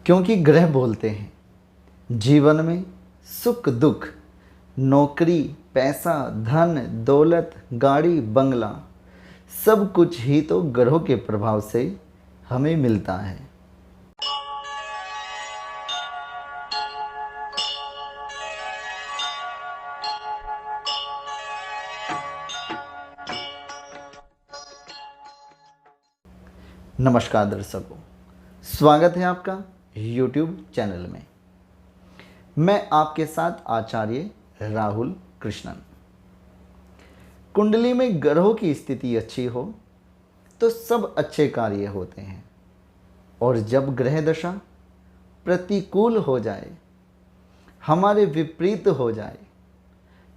क्योंकि ग्रह बोलते हैं जीवन में सुख दुख, नौकरी, पैसा, धन, दौलत, गाड़ी, बंगला, सब कुछ ही तो ग्रहों के प्रभाव से हमें मिलता है। नमस्कार दर्शकों, स्वागत है आपका YouTube चैनल में। मैं आपके साथ आचार्य राहुल कृष्णन। कुंडली में ग्रहों की स्थिति अच्छी हो तो सब अच्छे कार्य होते हैं, और जब ग्रह दशा प्रतिकूल हो जाए, हमारे विपरीत हो जाए,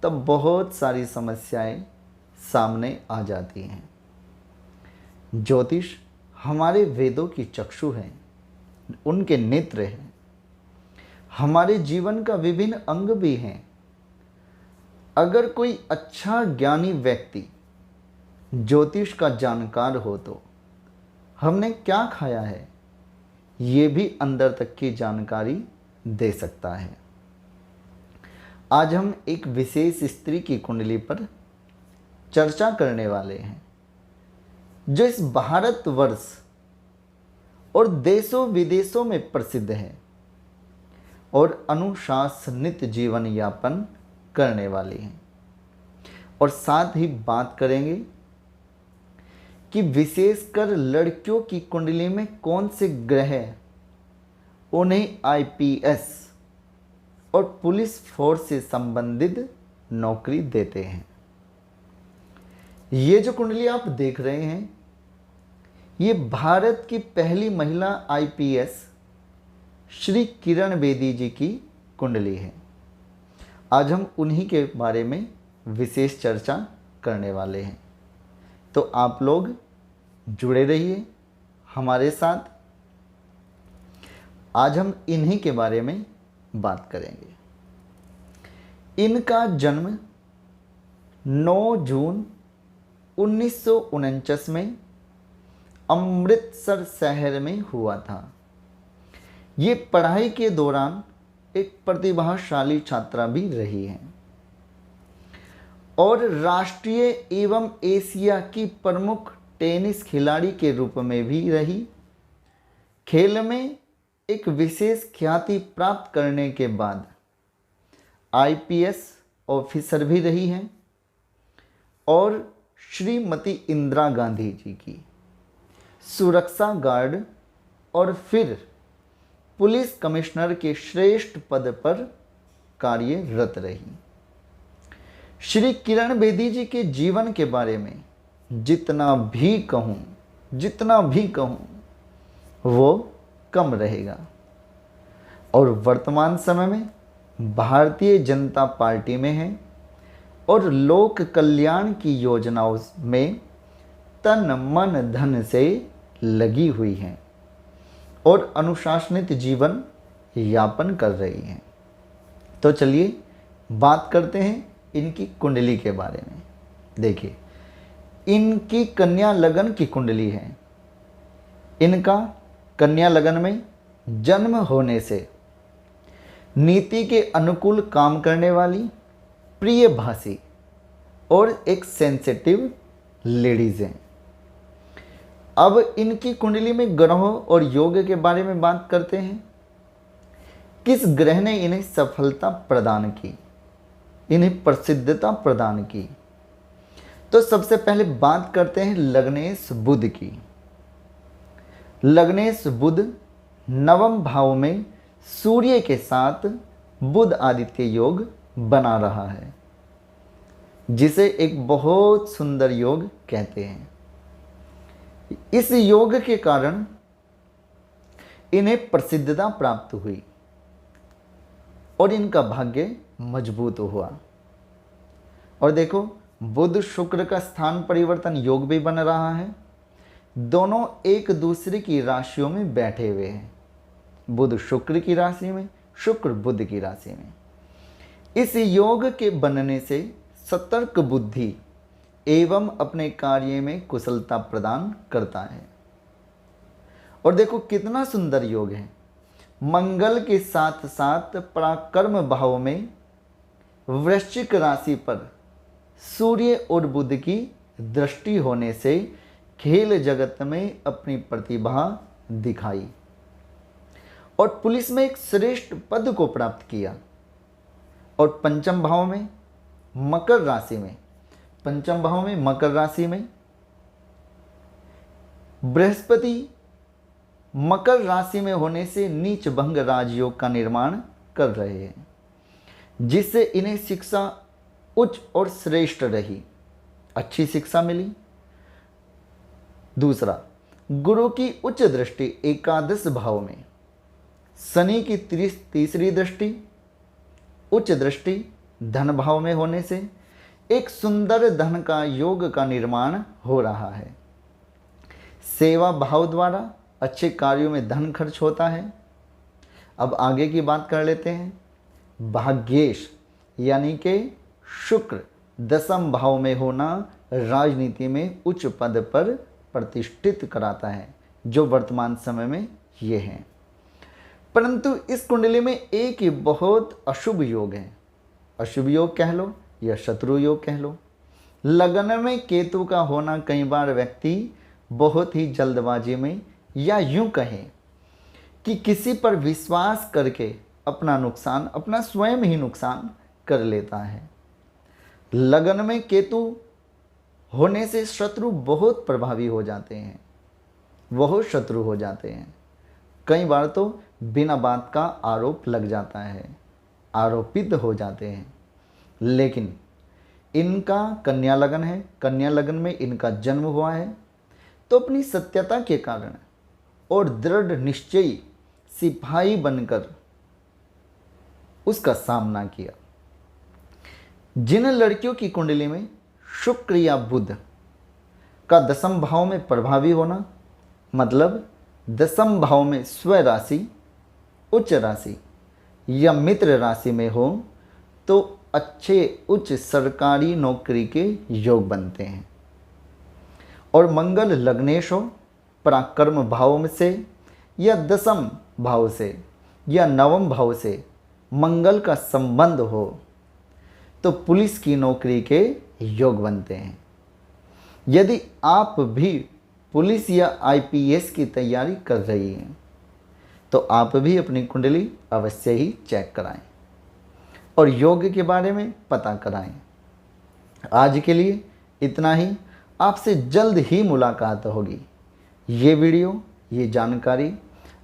तब बहुत सारी समस्याएं सामने आ जाती हैं। ज्योतिष हमारे वेदों की चक्षु हैं, उनके नेत्र हैं, हमारे जीवन का विभिन्न अंग भी हैं। अगर कोई अच्छा ज्ञानी व्यक्ति ज्योतिष का जानकार हो तो हमने क्या खाया है ये भी अंदर तक की जानकारी दे सकता है। आज हम एक विशेष स्त्री की कुंडली पर चर्चा करने वाले हैं, जो इस भारतवर्ष और देशों विदेशों में प्रसिद्ध है और अनुशासनित जीवन यापन करने वाली हैं। और साथ ही बात करेंगे कि विशेषकर लड़कियों की कुंडली में कौन से ग्रह उन्हें आईपीएस और पुलिस फोर्स से संबंधित नौकरी देते हैं। ये जो कुंडली आप देख रहे हैं, ये भारत की पहली महिला आईपीएस श्री किरण बेदी जी की कुंडली है। आज हम उन्हीं के बारे में विशेष चर्चा करने वाले हैं, तो आप लोग जुड़े रहिए हमारे साथ। आज हम इन्हीं के बारे में बात करेंगे। इनका जन्म 9 जून 1949 में अमृतसर शहर में हुआ था। ये पढ़ाई के दौरान एक प्रतिभाशाली छात्रा भी रही हैं और राष्ट्रीय एवं एशिया की प्रमुख टेनिस खिलाड़ी के रूप में भी रही। खेल में एक विशेष ख्याति प्राप्त करने के बाद आईपीएस ऑफिसर भी रही हैं और श्रीमती इंदिरा गांधी जी की सुरक्षा गार्ड और फिर पुलिस कमिश्नर के श्रेष्ठ पद पर कार्यरत रही। श्री किरण बेदी जी के जीवन के बारे में जितना भी कहूँ वो कम रहेगा। और वर्तमान समय में भारतीय जनता पार्टी में है और लोक कल्याण की योजनाओं में तन मन धन से लगी हुई हैं और अनुशासनित जीवन यापन कर रही हैं। तो चलिए बात करते हैं इनकी कुंडली के बारे में। देखिए, इनकी कन्या लगन की कुंडली है। इनका कन्या लगन में जन्म होने से नीति के अनुकूल काम करने वाली, प्रिय भाषी और एक सेंसिटिव लेडीज हैं। अब इनकी कुंडली में ग्रहों और योग के बारे में बात करते हैं। किस ग्रह ने इन्हें सफलता प्रदान की, इन्हें प्रसिद्धता प्रदान की? तो सबसे पहले बात करते हैं लग्नेश बुध की। लग्नेश बुध नवम भाव में सूर्य के साथ बुध आदित्य योग बना रहा है, जिसे एक बहुत सुंदर योग कहते हैं। इस योग के कारण इन्हें प्रसिद्धता प्राप्त हुई और इनका भाग्य मजबूत हुआ। और देखो, बुध शुक्र का स्थान परिवर्तन योग भी बन रहा है। दोनों एक दूसरे की राशियों में बैठे हुए हैं। बुध शुक्र की राशि में, शुक्र बुध की राशि में। इस योग के बनने से सतर्क बुद्धि एवं अपने कार्य में कुशलता प्रदान करता है। और देखो कितना सुंदर योग है। मंगल के साथ साथ पराक्रम भाव में वृश्चिक राशि पर सूर्य और बुध की दृष्टि होने से खेल जगत में अपनी प्रतिभा दिखाई और पुलिस में एक श्रेष्ठ पद को प्राप्त किया। और पंचम भाव में मकर राशि में, पंचम भाव में मकर राशि में बृहस्पति मकर राशि में होने से नीच भंग राजयोग का निर्माण कर रहे हैं, जिससे इन्हें शिक्षा उच्च और श्रेष्ठ रही, अच्छी शिक्षा मिली। दूसरा, गुरु की उच्च दृष्टि एकादश भाव में, शनि की तीसरी दृष्टि उच्च दृष्टि धन भाव में होने से एक सुंदर धन का योग का निर्माण हो रहा है। सेवा भाव द्वारा अच्छे कार्यों में धन खर्च होता है। अब आगे की बात कर लेते हैं। भाग्येश यानी कि शुक्र दसम भाव में होना राजनीति में उच्च पद पर प्रतिष्ठित कराता है, जो वर्तमान समय में ये हैं। परंतु इस कुंडली में एक ही बहुत अशुभ योग है। अशुभ योग कह लो या शत्रु योग कह लो। लगन में केतु का होना कई बार व्यक्ति बहुत ही जल्दबाजी में या यूं कहें कि किसी पर विश्वास करके अपना नुकसान, अपना स्वयं ही नुकसान कर लेता है। लगन में केतु होने से शत्रु बहुत प्रभावी हो जाते हैं, बहुत शत्रु हो जाते हैं। कई बार तो बिना बात का आरोप लग जाता है, आरोपित हो जाते हैं। लेकिन इनका कन्या लगन है, कन्या लगन में इनका जन्म हुआ है, तो अपनी सत्यता के कारण और दृढ़ निश्चयी सिपाही बनकर उसका सामना किया। जिन लड़कियों की कुंडली में शुक्र या बुध का दसम भाव में प्रभावी होना, मतलब दसम भाव में स्व राशि, उच्च राशि या मित्र राशि में हो, तो अच्छे उच्च सरकारी नौकरी के योग बनते हैं। और मंगल लग्नेश हो, पराक्रम भाव में से या दसम भाव से या नवम भाव से मंगल का संबंध हो, तो पुलिस की नौकरी के योग बनते हैं। यदि आप भी पुलिस या आईपीएस की तैयारी कर रही हैं, तो आप भी अपनी कुंडली अवश्य ही चेक कराएं और योग के बारे में पता कराएं। आज के लिए इतना ही। आपसे जल्द ही मुलाकात होगी। ये वीडियो, ये जानकारी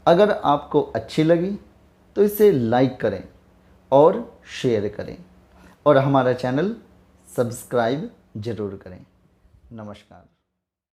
अगर आपको अच्छी लगी तो इसे लाइक करें और शेयर करें और हमारा चैनल सब्सक्राइब ज़रूर करें। नमस्कार।